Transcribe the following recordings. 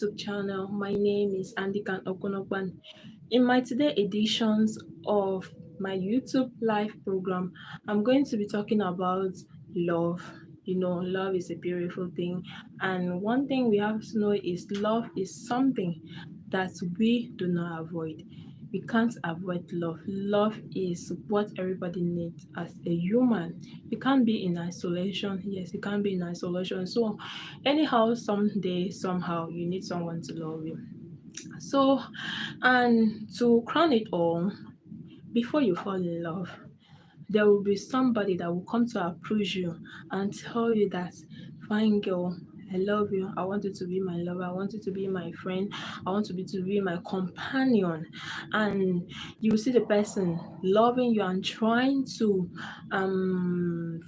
YouTube channel. My name is Andikan Akpan. In my today editions of my YouTube live program, I'm going to be talking about love. Love is a beautiful thing, and one thing we have to know is love is something that we do not avoid. We can't avoid love. Love is what everybody needs as a human. You can't be in isolation. Yes, you can't be in isolation. So, anyhow, someday, somehow, you need someone to love you. So, and to crown it all, before you fall in love, there will be somebody that will come to approach you and tell you that, fine girl, I love you. I want you to be my lover. I want you to be my friend. I want to be my companion. And you will see the person loving you and trying to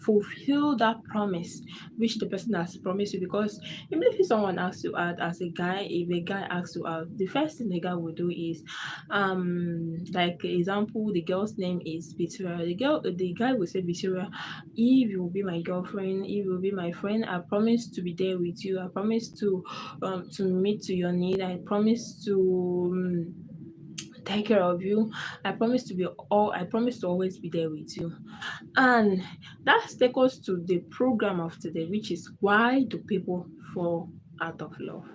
fulfill that promise which the person has promised you. Because immediately someone asks you out as a guy, if a guy asks you out, the first thing the guy will do is like example, the girl's name is Victoria. The guy will say, Victoria, if you will be my girlfriend, if you will be my friend, I promise to be there with you. I promise to meet to your need. I promise to take care of you. I promise to always be there with you. And that takes us to the program of today, which is, why do people fall out of love?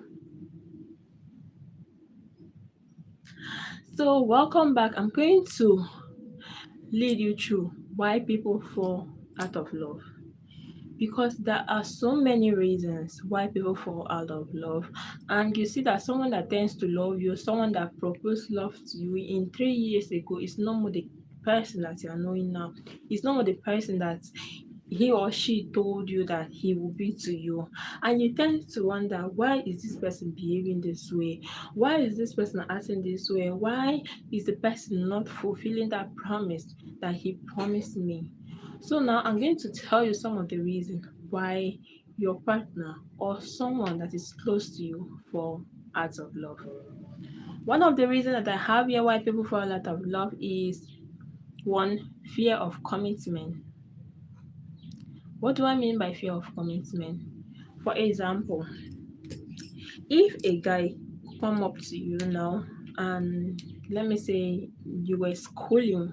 So welcome back. I'm going to lead you through why people fall out of love, because there are so many reasons why people fall out of love. And you see that someone that tends to love you, someone that proposed love to you in 3 years ago, is no more the person that you are knowing now. It's no more the person that he or she told you that he will be to you. And you tend to wonder, why is this person behaving this way? Why is this person acting this way? Why is the person not fulfilling that promise that he promised me? So now I'm going to tell you some of the reasons why your partner or someone that is close to you fall out of love. One of the reasons that I have here why people fall out of love is, one, fear of commitment. What do I mean by fear of commitment? For example, if a guy come up to you now, and let me say you were schooling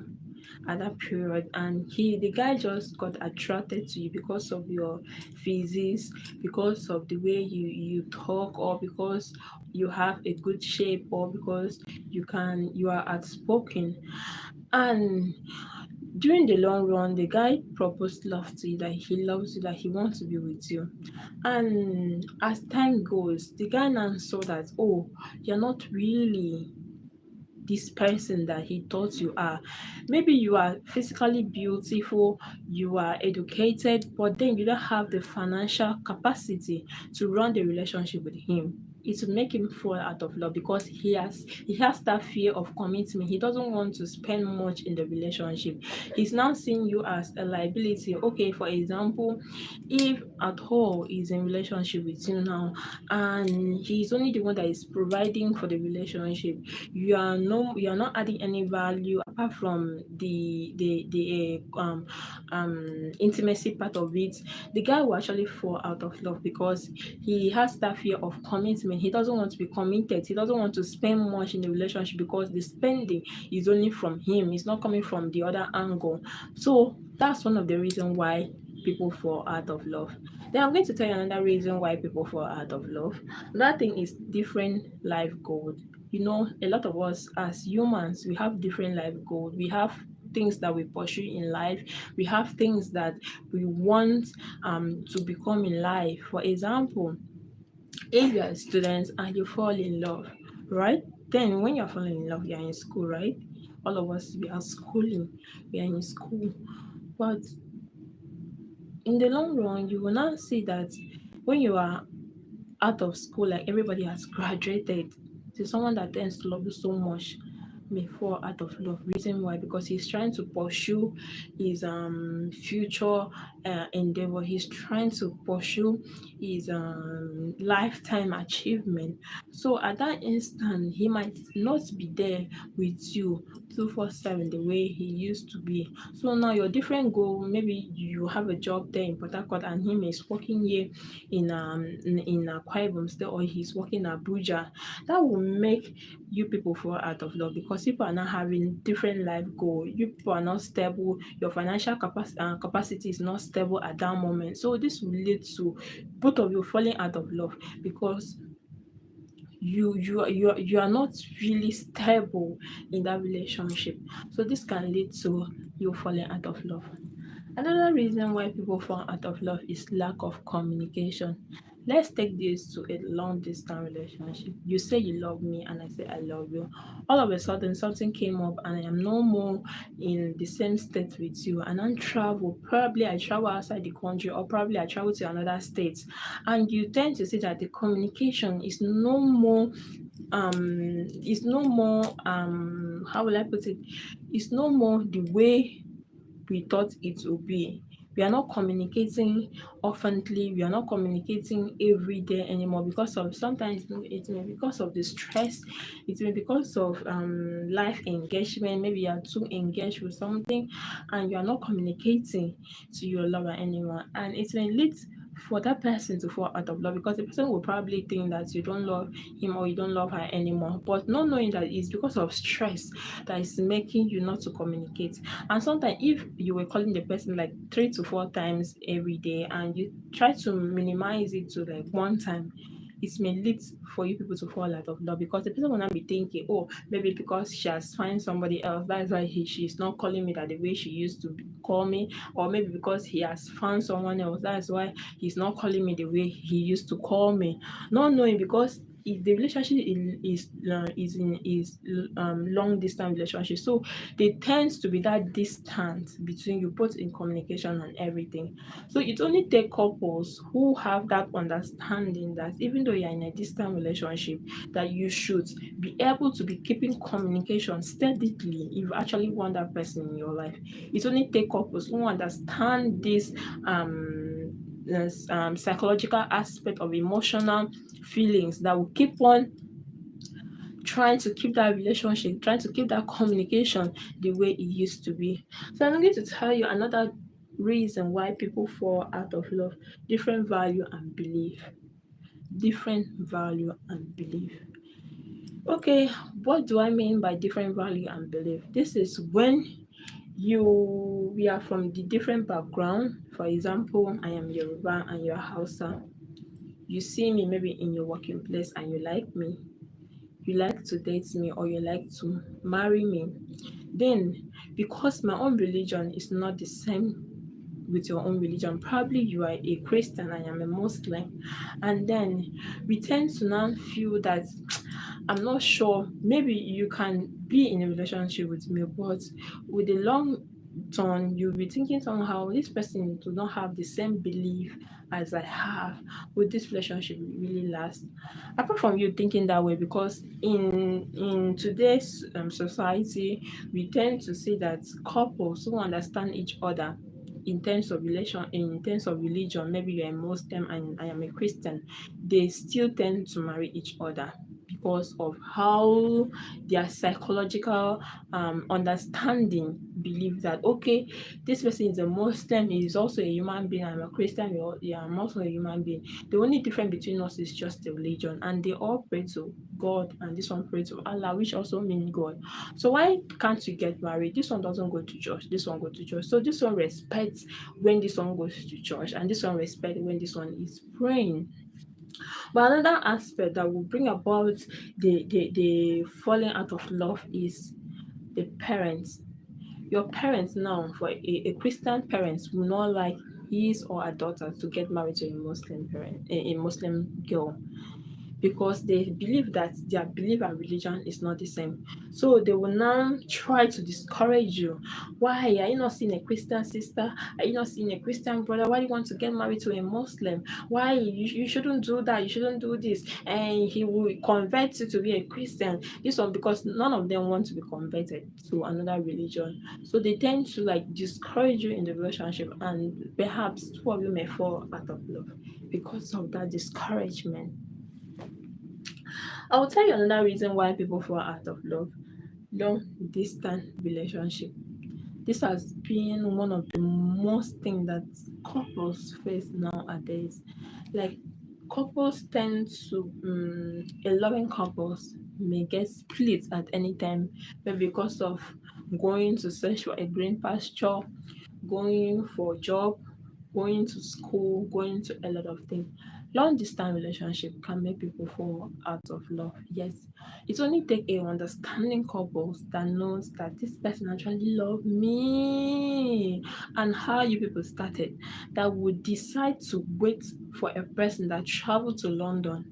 at that period, and the guy just got attracted to you because of your physics, because of the way you talk, or because you have a good shape, or because you are outspoken. And during the long run, the guy proposed love to you, that he loves you, that he wants to be with you. And as time goes, the guy now saw that, oh, you're not really this person that he thought you are. Maybe you are physically beautiful, you are educated, but then you don't have the financial capacity to run the relationship with him. It will make him fall out of love, because he has that fear of commitment. He doesn't want to spend much in the relationship. He's now seeing you as a liability. Okay, for example, if at all he's in relationship with you now, and he's only the one that is providing for the relationship, you are not adding any value apart from the intimacy part of it. The guy will actually fall out of love, because he has that fear of commitment. He doesn't want to be committed. He doesn't want to spend much in the relationship, because the spending is only from him. It's not coming from the other angle. So that's one of the reasons why people fall out of love. Then I'm going to tell you another reason why people fall out of love. That thing is different life goals. A lot of us as humans, we have different life goals. We have things that we pursue in life. We have things that we want to become in life. For example, if you are a student and you fall in love, right? Then when you're falling in love, you're in school, right? All of us, we are schooling, we are in school. But in the long run, you will now see that when you are out of school, like everybody has graduated, to someone that tends to love you so much, may fall out of love. Reason why? Because he's trying to pursue his future endeavor. He's trying to pursue his lifetime achievement. So at that instant, he might not be there with you 247 the way he used to be. So now your different goal, maybe you have a job there in Port Harcourt and him is working here in Akwa Ibom State, or he's working in Abuja. That will make you people fall out of love because people are not having different life goal. You people are not stable. Your financial capacity is not stable at that moment. So this will lead to both of you falling out of love because you are not really stable in that relationship. So this can lead to you falling out of love. Another reason why people fall out of love is lack of communication. Let's take this to a long distance relationship. You say you love me and I say I love you. All of a sudden something came up and I am no more in the same state with you and I travel. Probably I travel outside the country or probably I travel to another state. And you tend to see that the communication is no more how will I put it? It's no more the way we thought it would be. We are not communicating oftenly, we are not communicating every day anymore because of sometimes it may be because of the stress, it may be because of life engagement, maybe you are too engaged with something and you are not communicating to your lover anymore. And it may lead for that person to fall out of love because the person will probably think that you don't love him or you don't love her anymore, but not knowing that it's because of stress that is making you not to communicate. And sometimes if you were calling the person like 3 to 4 times every day and you try to minimize it to like one time, it may lead for you people to fall out of love because the person will not be thinking, oh, maybe because she has found somebody else, that's why she's not calling me that the way she used to call me, or maybe because he has found someone else, that's why he's not calling me the way he used to call me. Not knowing because if the relationship is long distance relationship, so there tends to be that distance between you both in communication and everything. So it only take couples who have that understanding that even though you're in a distant relationship, that you should be able to be keeping communication steadily if you actually want that person in your life. It only take couples who understand this psychological aspect of emotional feelings that will keep on trying to keep that relationship, trying to keep that communication the way it used to be. So I'm going to tell you another reason why people fall out of love: different value and belief. Different value and belief. Okay, what do I mean by different value and belief? This is when we are from the different background. For example, I am Yoruba and you're Hausa. You see me maybe in your working place and you like me, you like to date me or you like to marry me. Then, because my own religion is not the same with your own religion, probably you are a Christian, I am a Muslim, and then we tend to now feel that I'm not sure, maybe you can be in a relationship with me, but with the long term, you'll be thinking somehow this person do not have the same belief as I have. Would this relationship really last? Apart from you thinking that way, because in today's society, we tend to see that couples who understand each other in terms of religion, maybe you're a Muslim and I am a Christian, they still tend to marry each other because of how their psychological understanding believe that okay, this person is a Muslim, he is also a human being, I'm a Christian, yeah, I'm also a human being. The only difference between us is just the religion, and they all pray to God, and this one pray to Allah, which also means God. So why can't you get married? This one doesn't go to church, this one go to church. So this one respects when this one goes to church, and this one respects when this one is praying. But another aspect that will bring about the falling out of love is the parents. Your parents now, for a Christian parents, will not like his or her daughter to get married to a Muslim parent, a Muslim girl, because they believe that their belief and religion is not the same. So they will now try to discourage you. Why are you not seeing a Christian sister? Are you not seeing a Christian brother? Why do you want to get married to a Muslim? Why you shouldn't do that? You shouldn't do this. And he will convert you to be a Christian. This one because none of them want to be converted to another religion. So they tend to like discourage you in the relationship, and perhaps two of you may fall out of love because of that discouragement. I will tell you another reason why people fall out of love: long distance relationship. This has been one of the most things that couples face nowadays. Like couples tend to, a loving couples may get split at any time, maybe because of going to search for a green pasture, going for a job, going to school, going to a lot of things. Long distance relationship can make people fall out of love. Yes, it only take a understanding couples that knows that this person actually love me and how you people started, that would decide to wait for a person that travel to London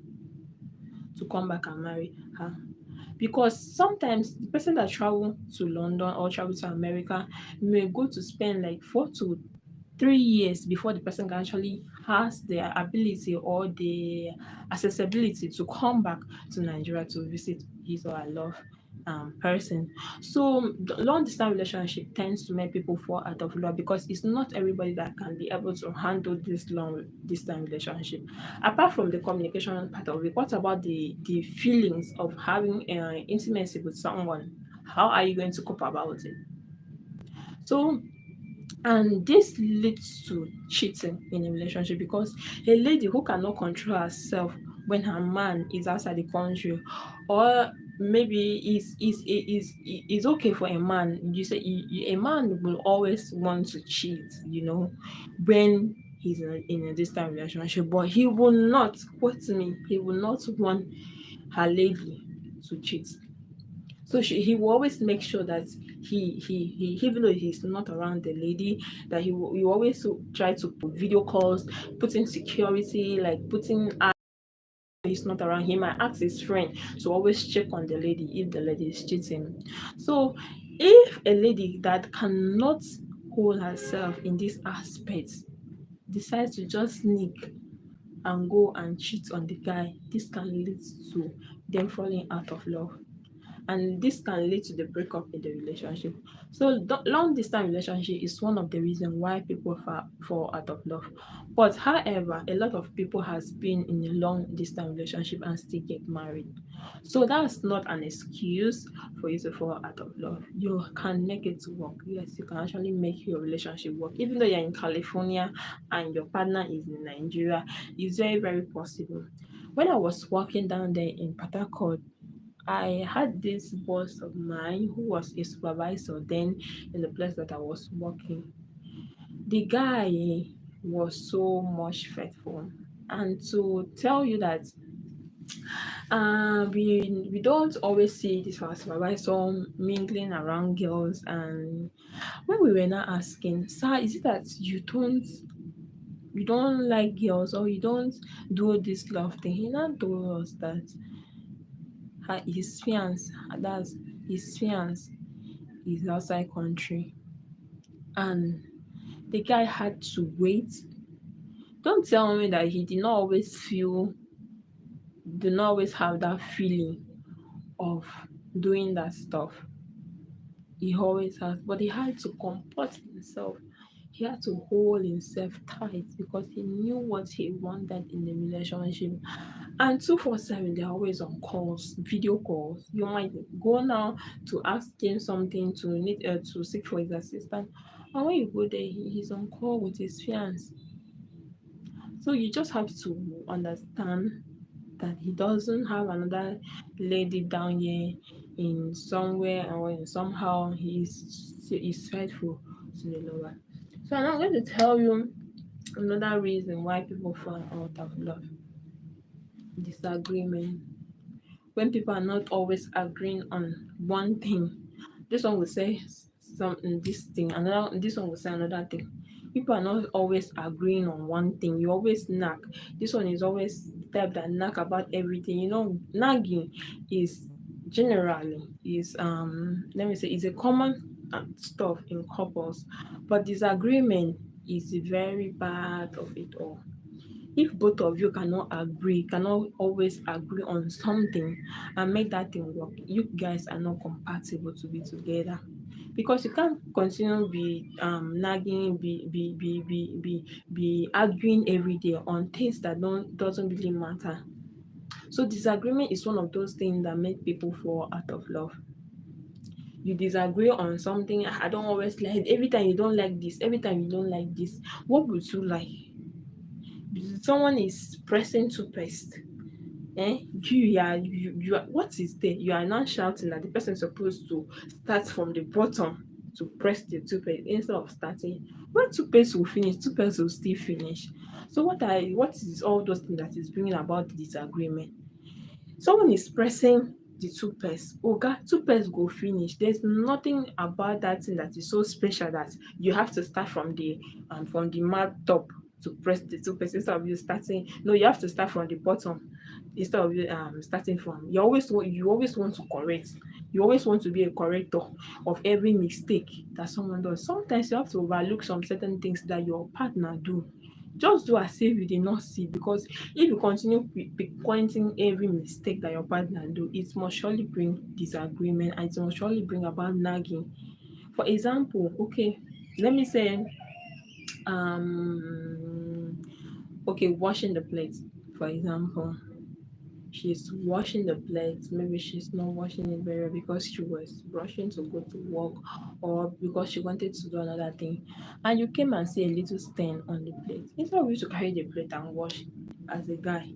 to come back and marry her. Because sometimes the person that travel to London or travel to America may go to spend like 4 to 3 years before the person can actually has the ability or the accessibility to come back to Nigeria to visit his or her love person. So the long distance relationship tends to make people fall out of love because it's not everybody that can be able to handle this long distance relationship. Apart from the communication part of it, what about the feelings of having intimacy with someone? How are you going to cope about it? So and this leads to cheating in a relationship because a lady who cannot control herself when her man is outside the country, or maybe is okay for a man. You say a man will always want to cheat, when he's in a distant relationship, but he will not, quote me, he will not want her lady to cheat. So he will always make sure that he even though he's not around the lady, that he will always try to put video calls, putting security, like putting he's not around. He might ask his friend to always check on the lady if the lady is cheating. So if a lady that cannot hold herself in this aspect decides to just sneak and go and cheat on the guy, this can lead to them falling out of love, and this can lead to the breakup in the relationship. So long distance relationship is one of the reasons why people fall out of love. But however, a lot of people has been in a long distance relationship and still get married. So that's not an excuse for you to fall out of love. You can make it work. Yes, you can actually make your relationship work. Even though you're in California and your partner is in Nigeria, it's very, very possible. When I was working down there in Port Harcourt, I had this boss of mine who was a supervisor then in the place that I was working. The guy was so much faithful. And to tell you that we don't always see this our supervisor mingling around girls, and when we were now asking, sir, is it that you don't like girls or you don't do this love thing? He now told us that his fiance, that's his fiance, is outside country, and the guy had to wait. Don't tell me that he did not always have that feeling of doing that stuff. He always has, but he had to comport himself. He had to hold himself tight because he knew what he wanted in the relationship. And 247, they're always on calls, video calls. You might go now to ask him something, to seek for his assistance. And when you go there, he's on call with his fiance. So you just have to understand that he doesn't have another lady down here in somewhere, or in somehow he's faithful to the lover. So I'm going to tell you another reason why people fall out of love: disagreement. When people are not always agreeing on one thing, this one will say something, this thing, another, this one will say another thing. People are not always agreeing on one thing. You always nag. This one is always type that nag about everything. Nagging is generally is let me say is a common stuff in couples, but disagreement is very bad of it all. If both of you cannot always agree on something and make that thing work, you guys are not compatible to be together. Because you can't continue nagging, be arguing every day on things that don't doesn't really matter. So disagreement is one of those things that make people fall out of love. You disagree on something. I don't always like every time you don't like this, every time you don't like this. What would you like? Someone is pressing toothpaste. You are what is there? You are now shouting that the person is supposed to start from the bottom to press the toothpaste instead of starting. When toothpaste will finish, toothpaste will still finish. So what is all those things that is bringing about the disagreement? Someone is pressing the toothpaste, oga toothpaste go finish. There's nothing about that thing that is so special that you have to start from the mat top to press the toothpaste instead of you starting. No, you have to start from the bottom instead of you starting from. You always want to correct. You always want to be a corrector of every mistake that someone does. Sometimes you have to overlook some certain things that your partner do. Just do as if you did not see, because if you continue pointing every mistake that your partner do, it must surely bring disagreement and it must surely bring about nagging. For example, okay, let me say, um, okay, washing the plate. For example, she's washing the plates. Maybe she's not washing it very well because she was rushing to go to work or because she wanted to do another thing. And you came and see a little stain on the plate. Instead of you to carry the plate and wash as a guy,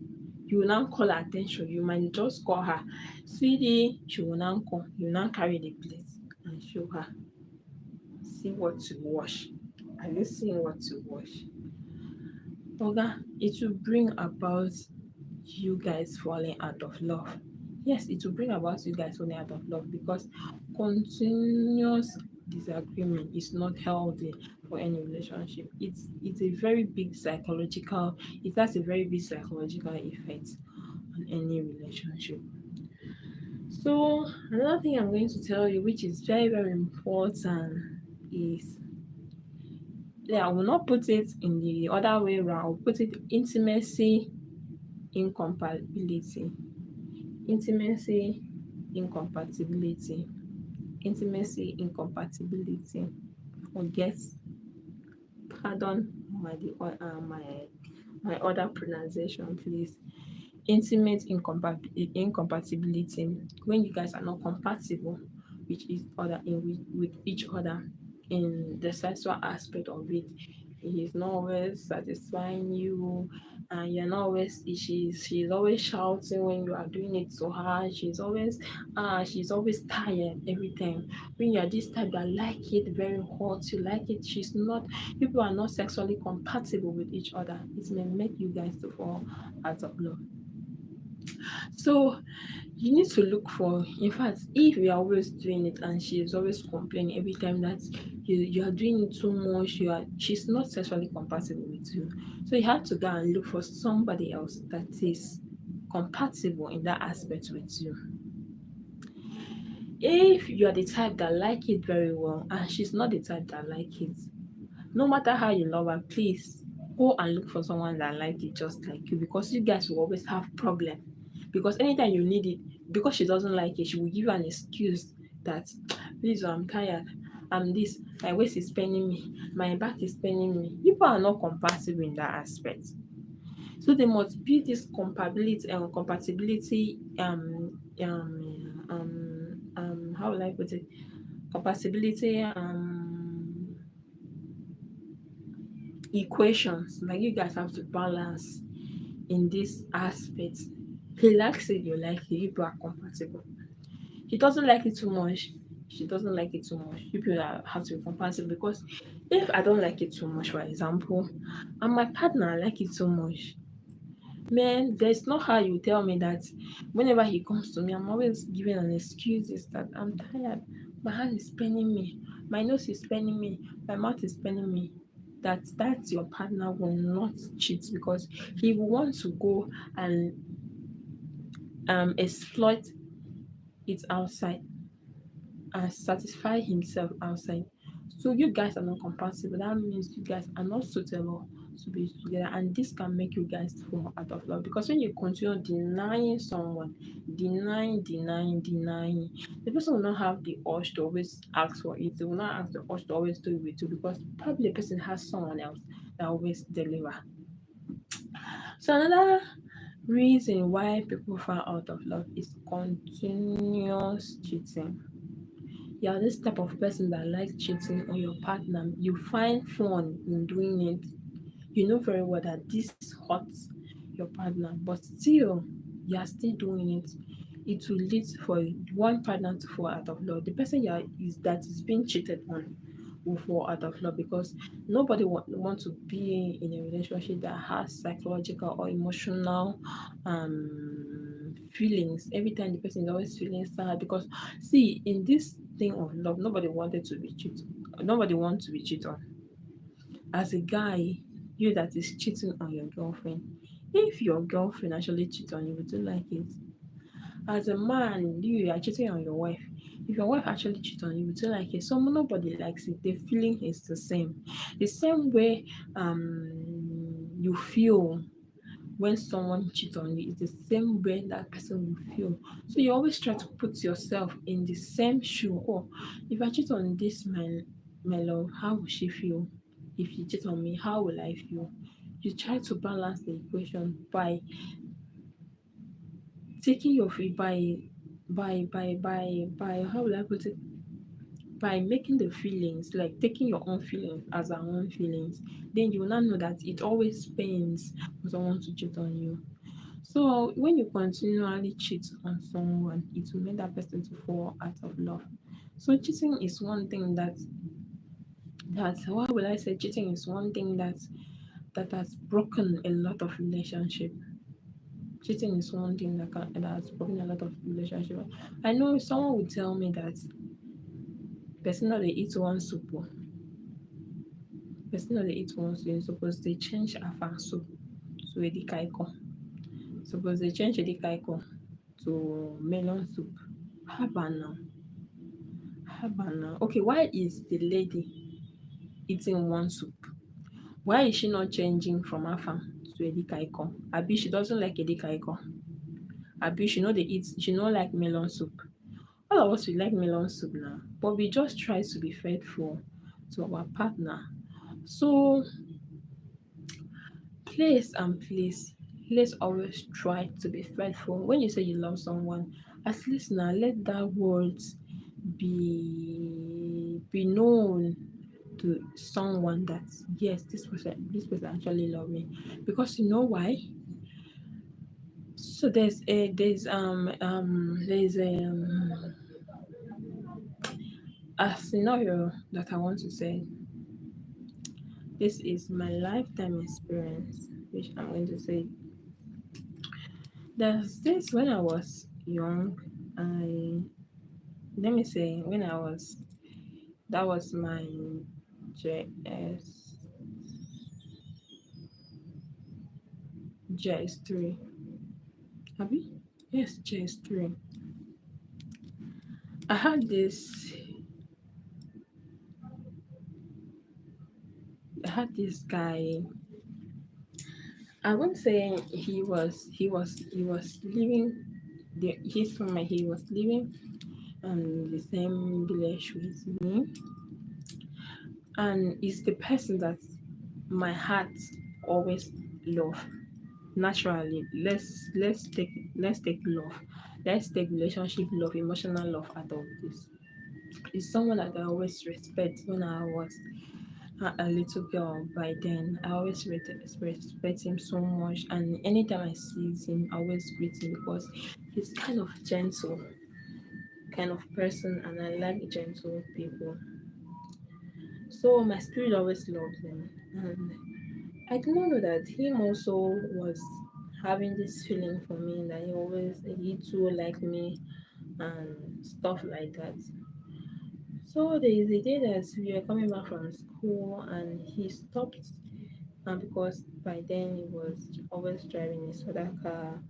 you will now call her attention. You might just call her, sweetie, she will now come. You now carry the plate and show her, see what to wash. Are you seeing what to wash? Oga, it will bring about you guys falling out of love. Yes, it will bring about you guys falling out of love because continuous disagreement is not healthy for any relationship. It's a very big psychological, it has a very big psychological effect on any relationship. So another thing I'm going to tell you, which is very, very important, is yeah, I will not put it in the other way around. I'll put it intimacy incompatibility. Intimacy incompatibility. Intimacy incompatibility. Forget, pardon my other pronunciation, please. Incompatibility, when you guys are not compatible with each other with each other in the sexual aspect of it. He is not always satisfying you, and you're not always she's always shouting when you are doing it so hard. She's always tired every time. When you are this type that like it very hot, you like it, she's not. People are not sexually compatible with each other. It may make you guys to fall out of love. So you need to look for, in fact, if you are always doing it and she is always complaining every time that you are doing it too much, she's not sexually compatible with you. So you have to go and look for somebody else that is compatible in that aspect with you. If you are the type that like it very well and she's not the type that like it, no matter how you love her, please go and look for someone that like it just like you, because you guys will always have problem. Because anytime you need it, because she doesn't like it, she will give you an excuse that please, I'm tired, I'm this, my waist is paining me, my back is paining me. People are not compatible in that aspect. So there must be this compatibility um how will I put it? Compatibility equations. Like you guys have to balance in this aspect. He likes it, you like it, you people are compatible. He doesn't like it too much, she doesn't like it too much. You people have to be compatible, because if I don't like it too much, for example, and my partner like it so much, man, there's not how you tell me that whenever he comes to me, I'm always giving an excuse is that I'm tired, my hand is paining me, my nose is paining me, my mouth is paining me. that your partner will not cheat because he will want to go and exploit it outside and satisfy himself outside. So you guys are not compatible. That means you guys are not suitable to be together, and this can make you guys fall out of love. Because when you continue denying someone, denying, the person will not have the urge to always ask for it. They will not have the urge to always do it with you because probably the person has someone else that always deliver. So another reason why people fall out of love is continuous cheating. You're this type of person that likes cheating on your partner. You find fun in doing it. You know very well that this hurts your partner, but still, you are still doing it. It will lead for one partner to fall out of love. The person that is being cheated on will fall out of love because nobody want to be in a relationship that has psychological or emotional feelings. Every time the person is always feeling sad because see in this thing of love, nobody wanted to be cheated. Nobody wants to be cheated on. As a guy, you that is cheating on your girlfriend, if your girlfriend actually cheat on you, would you like it? As a man, you are cheating on your wife. If your wife actually cheat on you, would you like it? So nobody likes it. The feeling is the same. The same way you feel when someone cheats on you is the same way that person will feel. So you always try to put yourself in the same shoe. Oh, if I cheat on this my love, how will she feel? If you cheat on me, how will I feel? You try to balance the equation by taking your fee by how will I put it? By making the feelings like taking your own feelings as our own feelings, then you will not know that it always pains for someone to cheat on you. So when you continually cheat on someone, it will make that person to fall out of love. So cheating is one thing that why will I say cheating is one thing that has broken a lot of relationship. Cheating is one thing that has broken a lot of relationship. I know someone would tell me that person no dey eat one soup o. Person no dey eat one soup, you suppose dey change afang soup to edikaikong. Suppose dey change edikaikong to melon soup. Haba now, haba now. Okay, why is the lady eating one soup? Why is she not changing from afang to edikaikong? Abi she doesn't like edikaikong? Abi she no like melon soup? All of us we like melon soup now, but we just try to be faithful to our partner. So please, let's always try to be faithful. When you say you love someone, at least now let that word be known to someone that yes, this person actually love me. Because you know why? So a scenario that I want to say. This is my lifetime experience, which I'm going to say. There's this when I was young, I let me say when I was that was my JS JS3. Abi? Yes, JS3. I had this guy. I won't say he was living he's from my he was living the same village with me, and is the person that my heart always love naturally. Let's take love, let's take relationship love, emotional love out of this. It's someone that I always respect. When I was a little girl, by then I always respect him so much, and anytime I see him I always greet him because he's kind of gentle kind of person, and I like gentle people. So my spirit always loves him. And I did not know that him also was having this feeling for me, that he too liked me and stuff like that. So there is a day that we were coming back from school and he stopped, and because by then he was always driving his other car,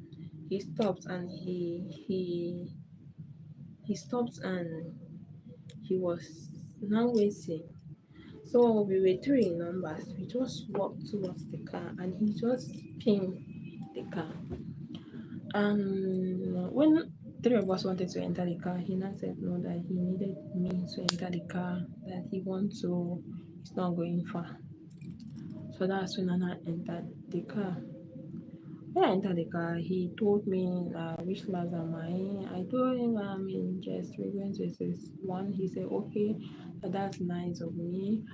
he stopped and he stopped and he was now waiting. So we were three in numbers. We just walked towards the car and he just pinned the car. When three of us wanted to enter the car, he now said no, that he needed me to enter the car, that he wants to, he's not going far. So that's when Nana entered the car. When I entered the car, he told me, which class am I in? I told him I'm in just we're going to SS1. He said, okay, that's nice of me.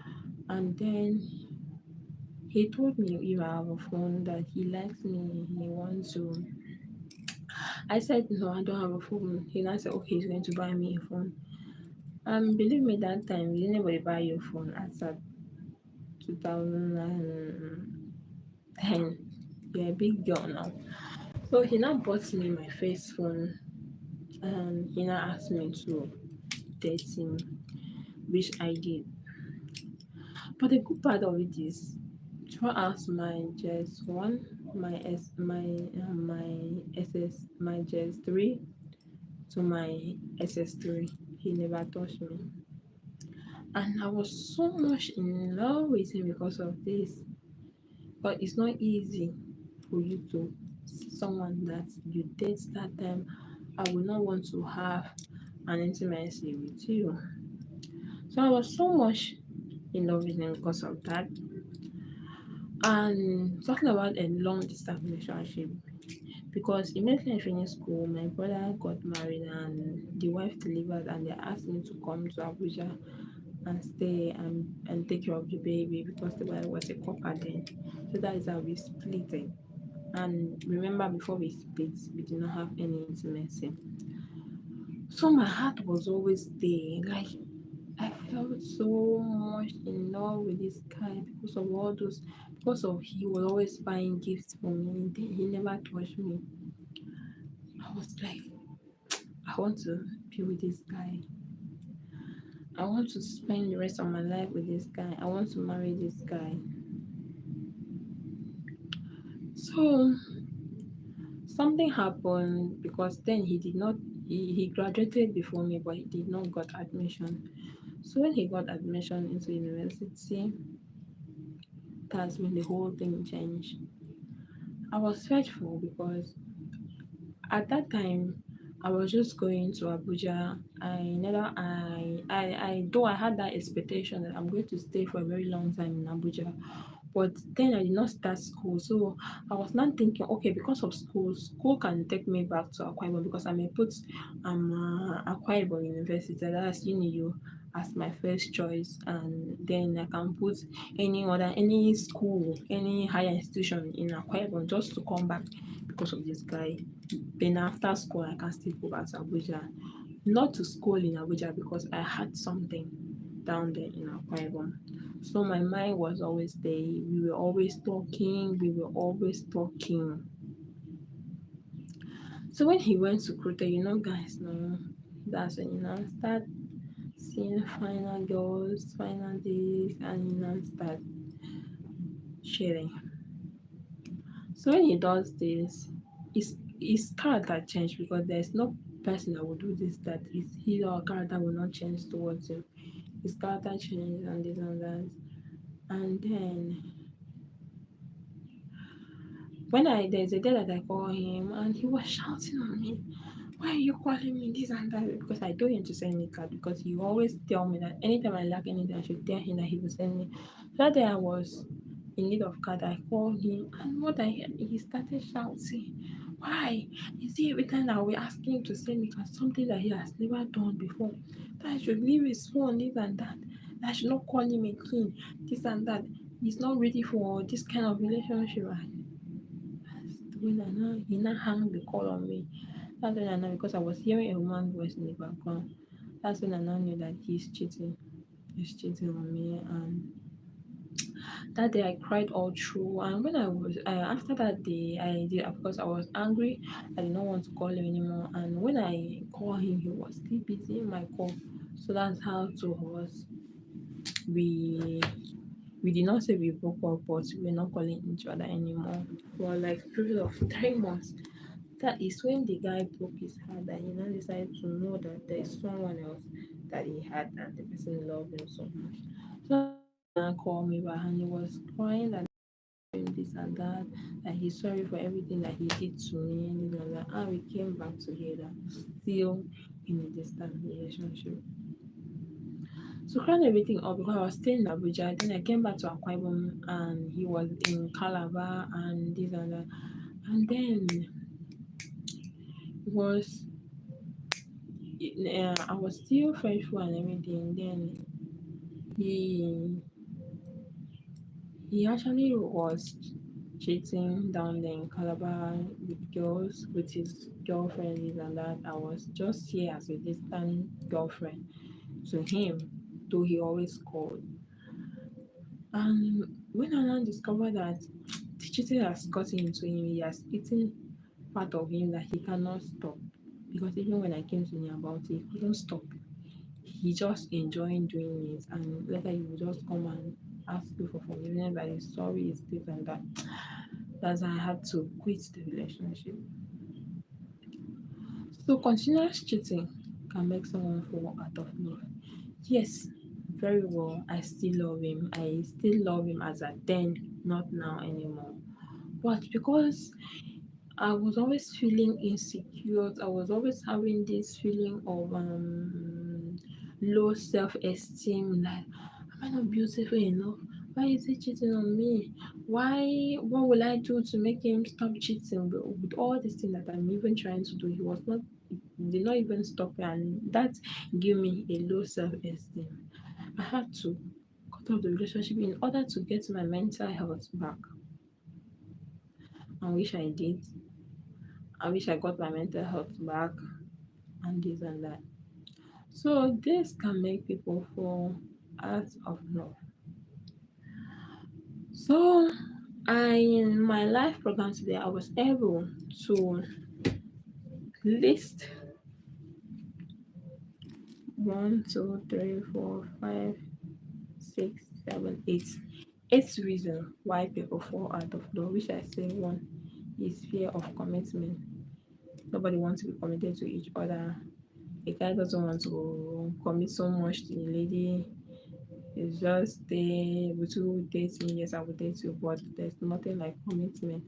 And then he told me if I have a phone that he likes me, he wants to. I said no, I don't have a phone. He now said okay, he's going to buy me a phone. Believe me, that time did anybody buy your phone as at 2010? You're a big girl now. So he now bought me my first phone and he now asked me to date him, which I did. But the good part of it is throughout my just one, my SS my just three to my SS3, he never touched me. And I was so much in love with him because of this. But it's not easy for you to see someone that you date that time. I will not want to have an intimacy with you. So I was so much in love with him because of that. And talking about a long distance relationship, because immediately I finished school, my brother got married and the wife delivered, and they asked me to come to Abuja and stay and take care of the baby because the wife was a copper then. So that is how we split it. And remember, before we split, we did not have any intimacy. So my heart was always there. Like I felt so much in love with this guy because of all those, because of he was always buying gifts for me. Then he never touched me. I was like, I want to be with this guy. I want to spend the rest of my life with this guy. I want to marry this guy. So something happened because then he did not he graduated before me but he did not got admission. So when he got admission into university, that's when the whole thing changed. I was fearful because at that time I was just going to Abuja. I though I had that expectation that I'm going to stay for a very long time in Abuja. But then I did not start school. So I was not thinking, okay, because of school, school can take me back to Akwa Ibom because I may put Akwa Ibom University, that's UNIU, as my first choice, and then I can put any school, any higher institution in Akwa Ibom just to come back because of this guy. Then after school, I can still go back to Abuja, not to school in Abuja because I had something down there in Akwa Ibom. So my mind was always there. We were always talking. We were always talking. So when he went to Krute, guys, no, that's when start seeing final girls, final days, and start sharing. So when he does this, his character changed because there's no person that will do this that is his or character will not change towards him. His character changed and this and that. And then when there's a day that I call him and he was shouting on me, why are you calling me this and that? Because I told him to send me card because he always tell me that anytime I lack anything, I should tell him that he will send me. So that day I was in need of card, I called him and what I heard, he started shouting. Why? Is he every time that we ask him to send me card, something that he has never done before? That I should leave his phone, this and that. That I should not call him again, this and that. He's not ready for this kind of relationship. When I now he now hang the call on me. That's when I know because I was hearing a woman's voice in the background. That's when I now knew that he's cheating. He's cheating on me, and that day I cried all through. And when I was after that day, I did because I was angry. I did not want to call him anymore. And when I called him, he was still busy in my call. So that's how two of us we we did not say we broke up, but we're not calling each other anymore for like a period of 3 months. That is when the guy broke his heart and he now decided to know that there is someone else that he had and the person loved him so much. So he now called me back and he was crying that him this and that he's sorry for everything that he did to me and this and that. And we came back together, still in a distant relationship. So crown everything up because I was staying in Abuja, then I came back to Akwa Ibom and he was in Calabar and this and that. And then it was I was still faithful and everything. Then he he actually was cheating down there in Calabar with girls, with his girlfriend, this and that. I was just here as a distant girlfriend to him, though he always called. And when I now discovered that the cheating has gotten into him, he has eaten part of him that he cannot stop. Because even when I came to him about it, he couldn't stop. He just enjoying doing it, and later he will just come and ask you for forgiveness, that he's sorry, it's this and that. That's why I had to quit the relationship. So continuous cheating can make someone fall out of love. Yes, very well. I still love him. I still love him as at then, not now anymore. But because I was always feeling insecure, I was always having this feeling of low self-esteem, like am I not beautiful enough? Why is he cheating on me? Why what will I do to make him stop cheating? With all these things that I'm even trying to do, he was not did not even stop it, and that gave me a low self-esteem. I had to cut off the relationship in order to get my mental health back. I wish I did. I wish I got my mental health back and this and that. So this can make people fall out of love. So I in my life program today I was able to list 1, 2, 3, 4, 5, 6, 7, 8 reasons why people fall out of love, which I say one is fear of commitment. Nobody wants to be committed to each other. A guy doesn't want to commit so much to a lady. It's just they will date me, yes, I will date you, but there's nothing like commitment.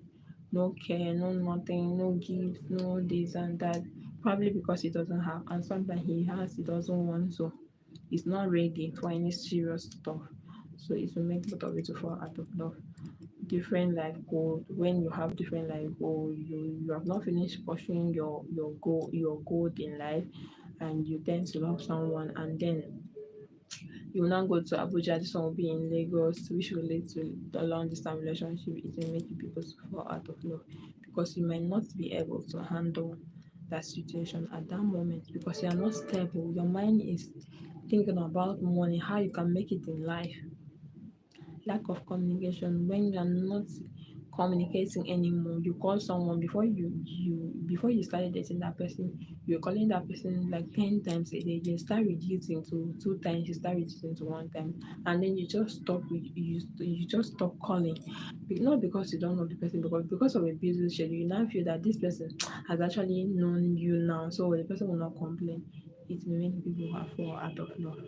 No care, no nothing, no gifts, no this and that. Probably because he doesn't have, and sometimes he has, he doesn't want, so he's not ready for any serious stuff. So it will make both of you to fall out of love. Different life goal. When you have different life goal, you have not finished pursuing your goal in life, and you tend to love someone, and then you will now go to Abuja, this one will be in Lagos, which will lead to the long distance relationship. It will make you people to fall out of love because you might not be able to handle that situation at that moment because you are not stable. Your mind is thinking about money, how you can make it in life. Lack of communication. When you are not communicating anymore, you call someone before you started dating that person, you're calling that person like 10 times a day. You start reducing to 2 times, you start reducing to 1 time, and then you just stop you just stop calling. Not because you don't know the person, because of a busy schedule, you now feel that this person has actually known you now, so the person will not complain. It may make people who are fall out of love.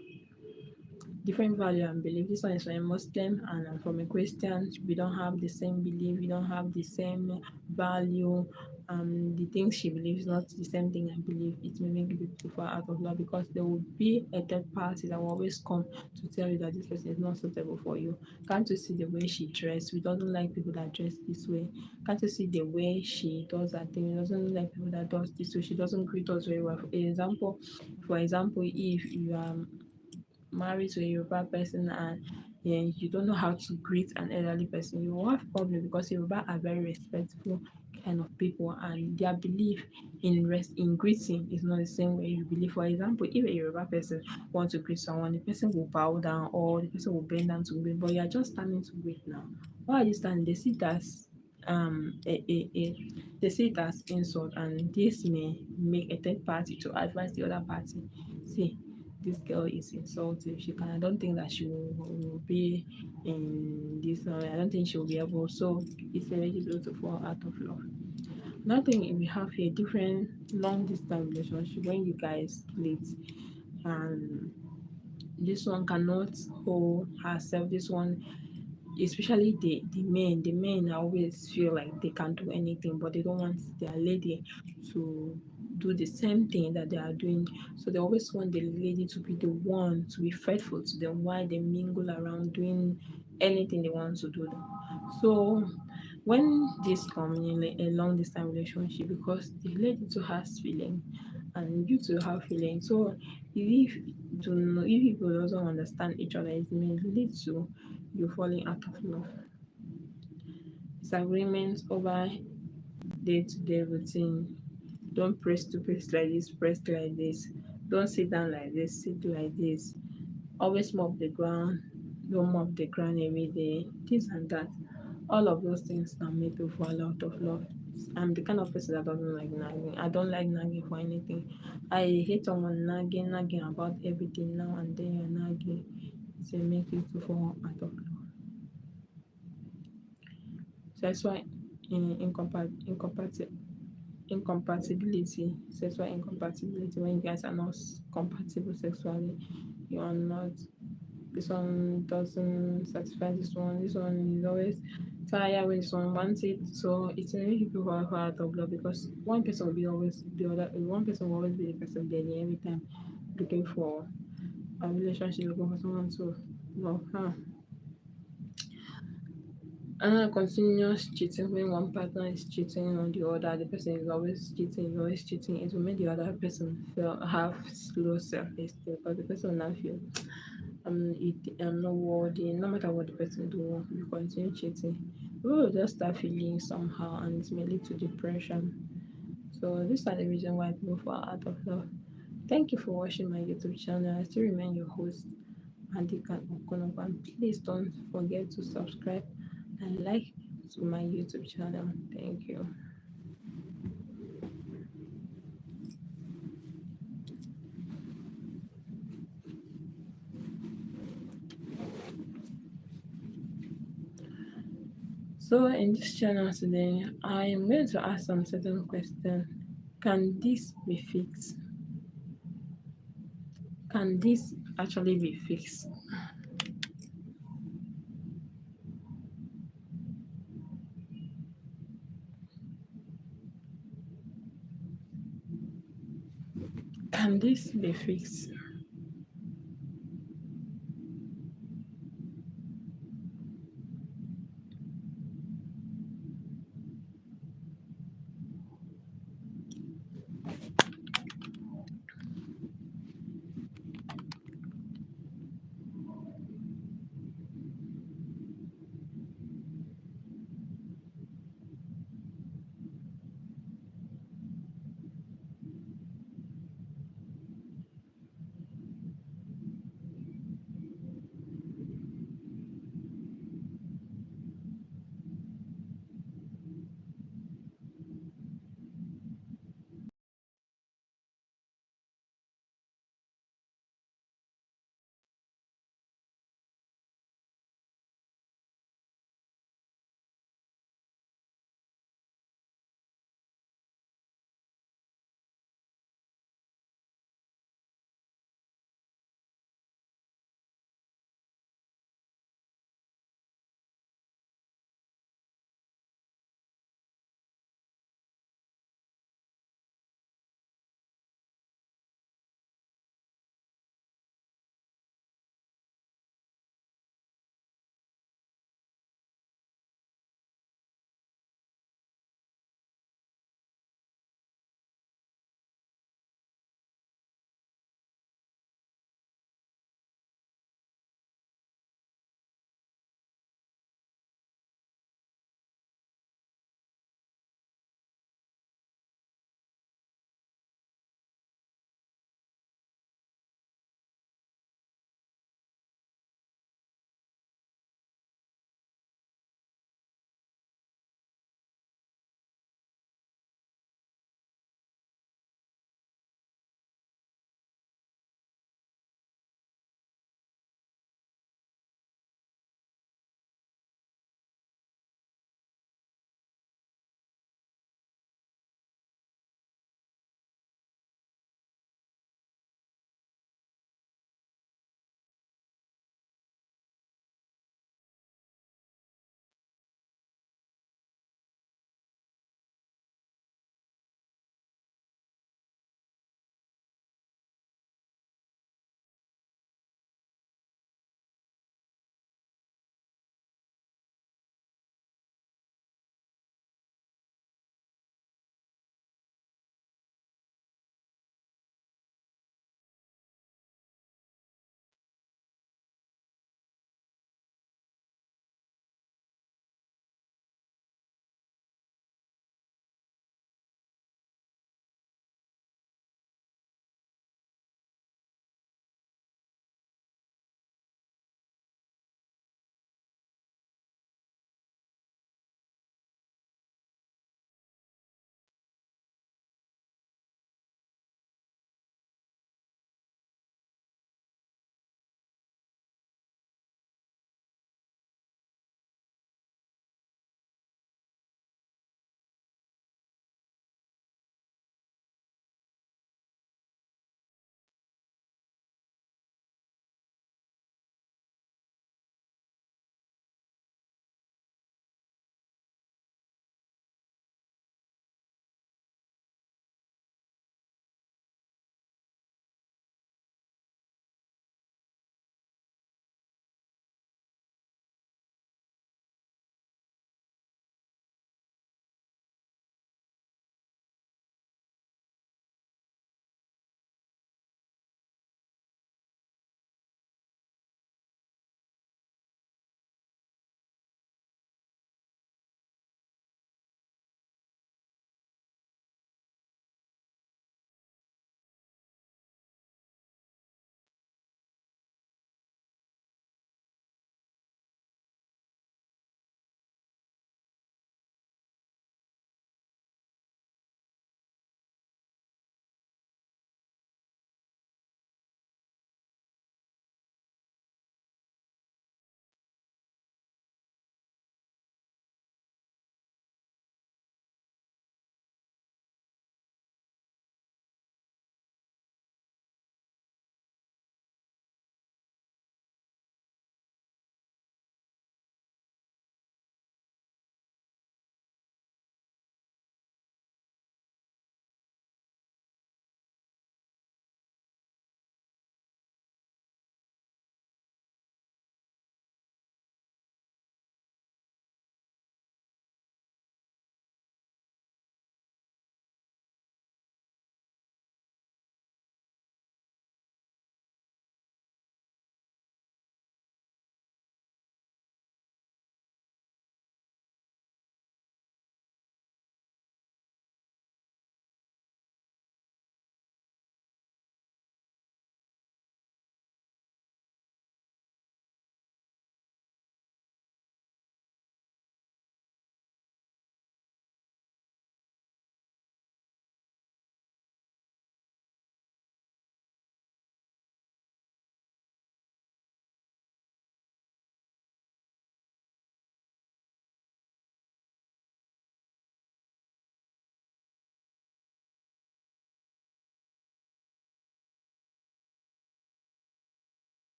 Different value and belief. This one is from a Muslim and I'm from a Christian. We don't have the same belief. We don't have the same value. The things she believes not the same thing I believe. It may make people to fall out of love because there will be a third party that will always come to tell you that this person is not suitable for you. Can't you see the way she dressed? We don't like people that dress this way. Can't you see the way she does that thing? We doesn't like people that does this way. She doesn't greet us very well. For example, if you are married to a Yoruba person and you don't know how to greet an elderly person, you will have problem because Yoruba are very respectful kind of people and their belief in greeting is not the same way you believe. For example, if a Yoruba person wants to greet someone, the person will bow down or the person will bend down to greet, but you are just standing to greet now. Why are you standing? They see it as they see it as insult, and this may make a third party to advise the other party. See, this girl is insultive. She can. I don't think that she will be in this. I don't think she will be able. So it's already beautiful out of love. Nothing we have here different long distance relationship when you guys split and this one cannot hold herself. This one, especially the men always feel like they can do anything, but they don't want their lady to do the same thing that they are doing. So they always want the lady to be the one to be faithful to them while they mingle around doing anything they want to do. So when this come in a long distance relationship, because the lady too has feeling and you too have feeling, so if if people doesn't understand each other, it may lead to you falling out of love. Disagreements over day-to-day routine. Don't press to press like this, press like this. Don't sit down like this, sit like this. Always mop the ground, don't mop the ground every day, this and that. All of those things can make people fall out of love. I'm the kind of person that doesn't like nagging. I don't like nagging for anything. I hate someone nagging about everything now and then you're nagging. It will make you to fall out of love. So that's why in incompatibility, sexual incompatibility, when you guys are not compatible sexually, you are not, this one doesn't satisfy this one is always tired when this one wants it. So it's really people who are out of love because one person will be always the other, one person will always be the person begging every time looking for a relationship, looking for someone to love her. Continuous cheating, when one partner is cheating on the other, the person is always cheating, it will make the other person feel have low self-esteem because the person will now feel I'm not worthy. No matter what the person do, you continue cheating. We will just start feeling somehow, and it may lead to depression. So these are the reason why people fall out of love. Thank you for watching my YouTube channel. I still remain your host, Andikan Akpan. Please don't forget to subscribe and like to my YouTube channel. Thank you. So in this channel today, I am going to ask some certain questions. Can this be fixed? Can this actually be fixed? Can this be fixed?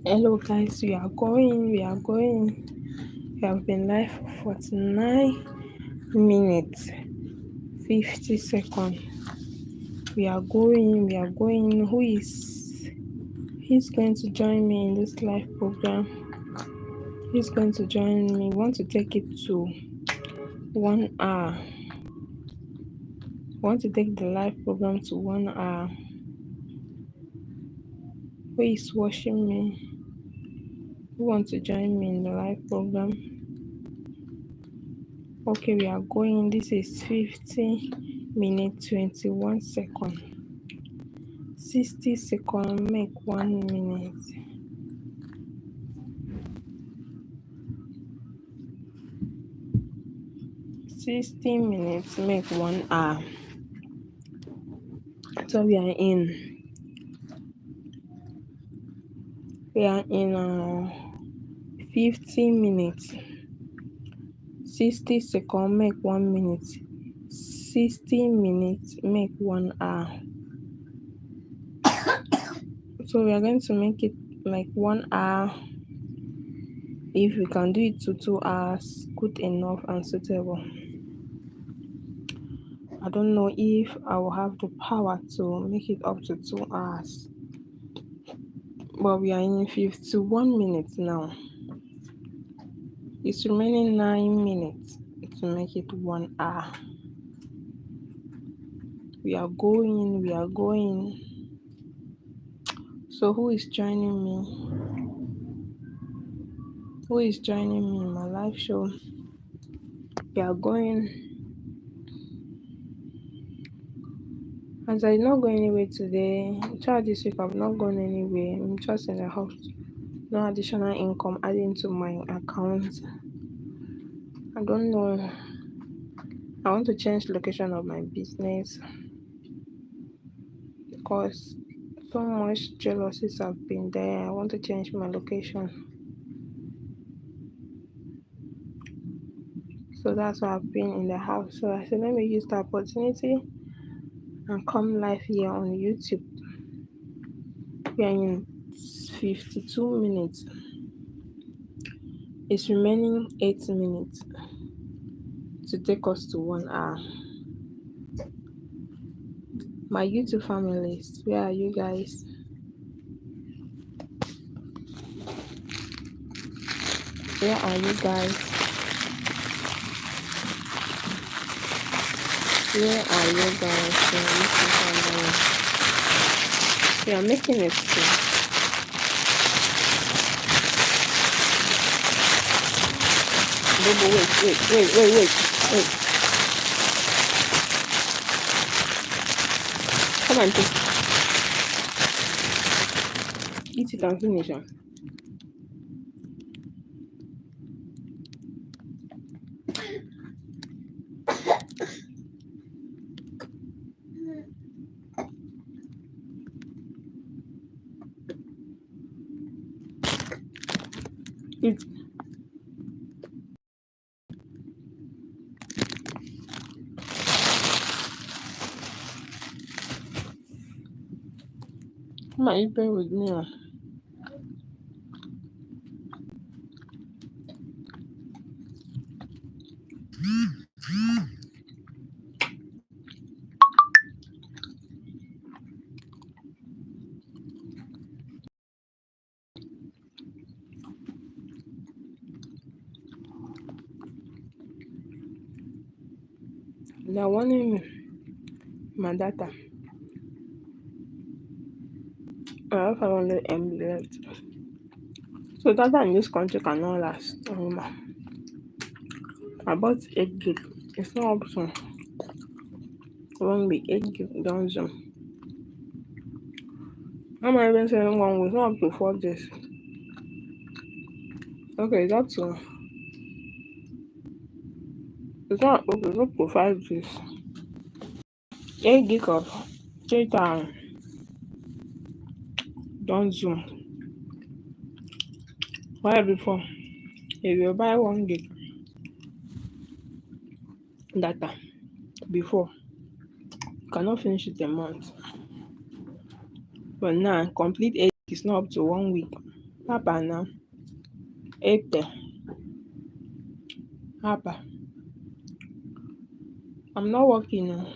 Hello guys, we are going. We have been live for 49 minutes, 50 seconds. We are going. Who's going to join me in this live program? Who's going to join me? We want to take it to 1 hour. We want to take the live program to 1 hour. Who is watching me? Who wants to join me in the live program? Okay, we are going. This is 50 minutes 21 seconds. 60 seconds make 1 minute. 60 minutes make 1 hour. So we are in 50 minutes. 60 seconds make 1 minute. 60 minutes make 1 hour. So we are going to make it like 1 hour. If we can do it to 2 hours, good enough and suitable. I don't know if I will have the power to make it up to 2 hours. But we are in 51 minutes now. It's remaining 9 minutes to make it 1 hour. We are going. So who is joining me? Who is joining me in my live show? We are going. As I did not go anywhere today, throughout this week I've not gone anywhere. I'm just in the house. No additional income adding to my account. I don't know. I want to change the location of my business because so much jealousies have been there. I want to change my location. So that's why I've been in the house. So I said, let me use the opportunity and come live here on YouTube. We are in 52 minutes. It's remaining 8 minutes to take us to 1 hour. My YouTube families, where are you guys? Where are you guys? Where are you guys? We are making it too. Bobo, wait. Come and take. Eat it and finish it. Eat. Come and eat bread with me. They are warning me. My data. I have 500 MB left. So data in this country cannot last anymore. I bought 8 gig. It's not up to 1 week. 8 gig done Zoom. How am I even saying 1 week? It's not up to 4 days. Okay, it's up to. It's not okay, it's up to 5 days. 8 gig of data done Zoom. While before, if you buy 1 gig data before, you cannot finish it a month. But now, complete 8 is not up to 1 week. Papa now. Ete. Papa. I'm not working now.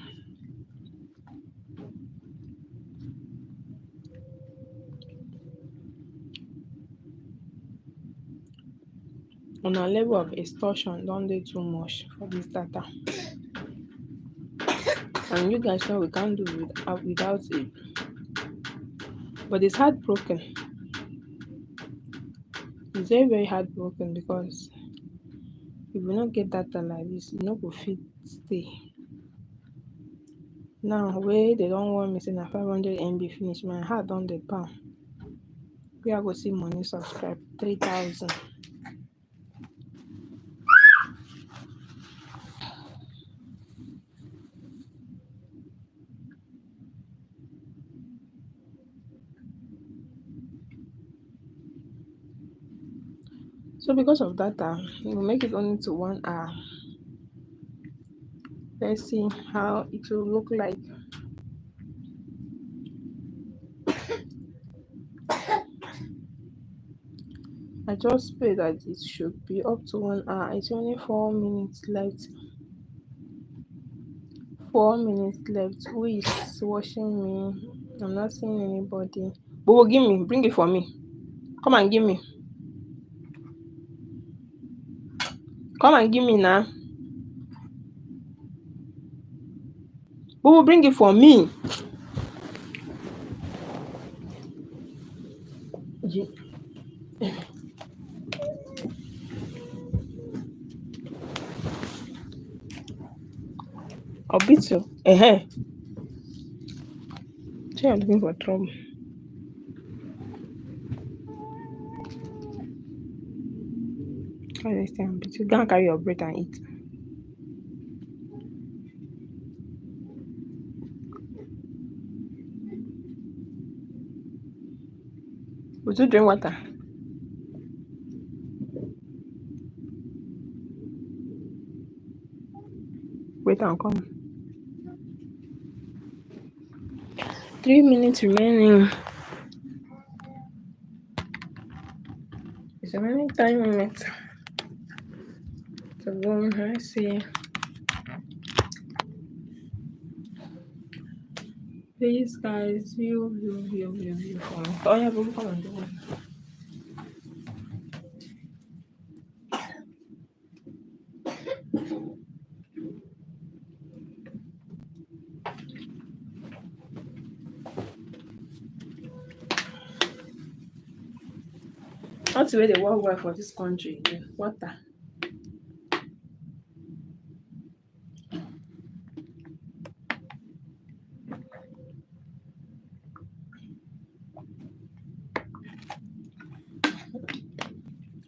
On a level of extortion, don't do too much for this data. And you guys know we can't do without it. But it's heartbroken. It's very, very heartbroken because if we not get data like this, you no go fit stay. Now wey they don't want me say na 500 MB finish, my heart don dey pound. Where I go see money subscribe 3,000. So because of data, we will make it only to 1 hour. Let's see how it will look like. I just pray that it should be up to 1 hour. It's only 4 minutes left. 4 minutes left. Who is watching me? I'm not seeing anybody. Bobo, give me. Bring it for me. Come and give me. Come and give me now. Bobo, bring it for me. I'll beat you. Say you're looking for trouble. I understand, but you can't carry your bread and eat. Would you drink water? Wait and come. 3 minutes remaining. It's remaining 10 minutes. So go. Let's see. Please, guys, view for me. Oh yeah, but come on, do it. What's the way they work well for this country? Water.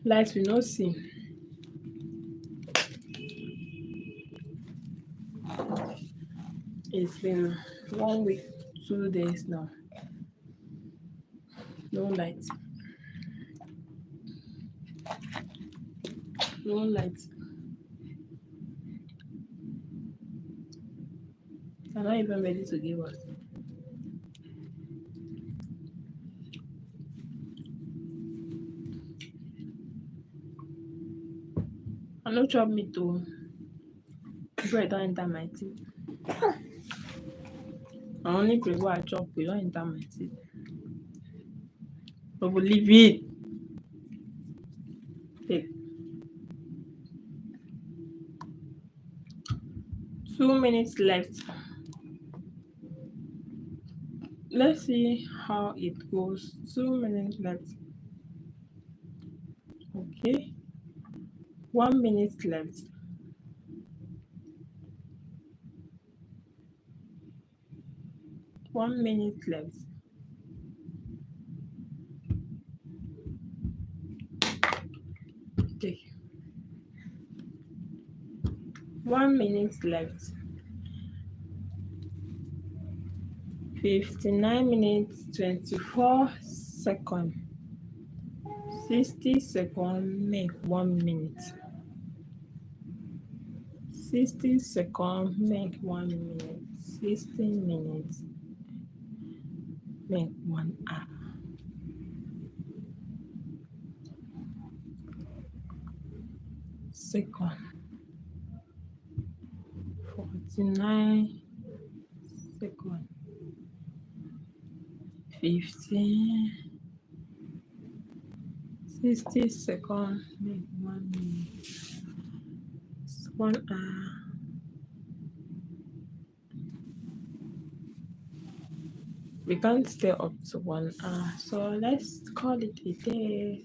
Lights we no see. It's been 1 week, 2 days now. No light. No light. They're not even ready to give us. I no chop me too. Bread don't enter my teeth. I only pray what I chop, we don't enter my teeth. But we leave it. Take 2 minutes left. Let's see how it goes. 2 minutes left. Okay. 1 minute left. 1 minute left. Okay. 1 minute left. 59 minutes 24 seconds. 60 seconds make 1 minute. 60 seconds make 1 minute. 60 minutes make 1 hour. second, 49 second, 15, 60 second, 1 minute, 1 hour. We can't stay up to 1 hour, so let's call it a day.